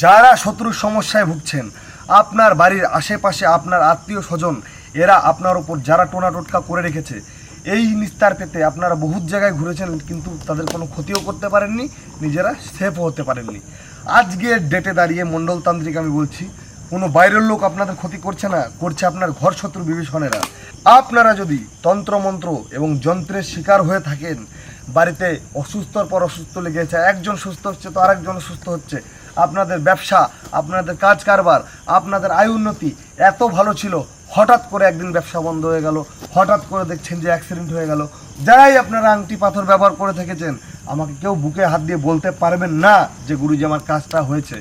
যারা শত্রুর সমস্যায় ভুগছেন, আপনার বাড়ির আশেপাশে আপনার আত্মীয় স্বজন, এরা আপনার ওপর যারা টোনা টোটকা করে রেখেছে, এই নিস্তার পেতে আপনারা বহুত জায়গায় ঘুরেছেন, কিন্তু তাদের কোনো ক্ষতিও করতে পারেননি, নিজেরা সেফও হতে পারেননি। আজকের ডেটে দাঁড়িয়ে মণ্ডলতান্ত্রিক আমি বলছি, কোনো বাইরের লোক আপনাদের ক্ষতি করছে না, করছে আপনার ঘর শত্রু বিভীষণেরা। আপনারা যদি তন্ত্রমন্ত্র এবং যন্ত্রের শিকার হয়ে থাকেন, বাড়িতে অসুস্থর পর অসুস্থ লেগেছে, একজন সুস্থ হচ্ছে তো আরেকজন সুস্থ হচ্ছে, আপনাদের ব্যবসা, আপনাদের কাজ কারবার, আপনাদের আয় উন্নতি এত ভালো ছিল, হঠাৎ করে একদিন ব্যবসা বন্ধ হয়ে গেল, হঠাৎ করে দেখছেন যে অ্যাক্সিডেন্ট হয়ে গেল। যারাই আপনারা আংটি পাথর ব্যবহার করে থেকেছেন, আমাকে কেউ বুকে হাত দিয়ে বলতে পারবেন না যে গুরুজি আমার কাজটা হয়েছে।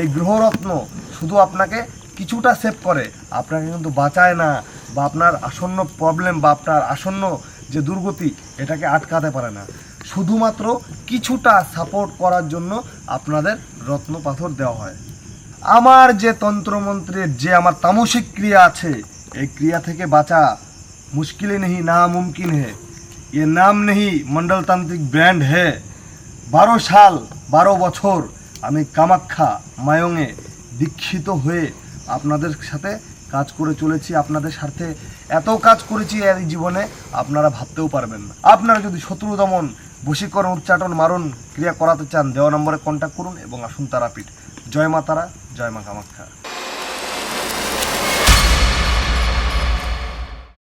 এই গ্রহরত্ন শুধু আপনাকে কিছুটা সেভ করে, আপনাকে কিন্তু বাঁচায় না, বা আপনার আসন্ন প্রবলেম বা আপনার আসন্ন যে দুর্গতি এটাকে আটকাতে পারে না। শুধুমাত্র কিছুটা সাপোর্ট করার জন্য আপনাদের রত্ন পাথর দেওয়া হয়। আমার যে তন্ত্রমন্ত্রের যে আমার তামসিক ক্রিয়া আছে, এই ক্রিয়া থেকে বাঁচা মুশকিল नहीं नामुमकिन है। ये नाम नहीं মণ্ডলতান্ত্রিক ব্র্যান্ড है। 12 সাল 12 বছর আমি কামাখ্যা মায়ঙে দীক্ষিত হয়ে আপনাদের সাথে কাজ করে চলেছি, আপনাদের সাথে এত কাজ করেছি এই জীবনে আপনারা ভাবতেও পারবেন না। আপনারা যদি শত্রু দমন, বশীকরণ, উচ্চাটন, মারণ ক্রিয়া করাতে চান, দেওয়া নম্বরে কন্ট্যাক্ট করুন এবং আসুন তারাপীঠ। জয় মা তারা, জয় মা কামাখ্যা।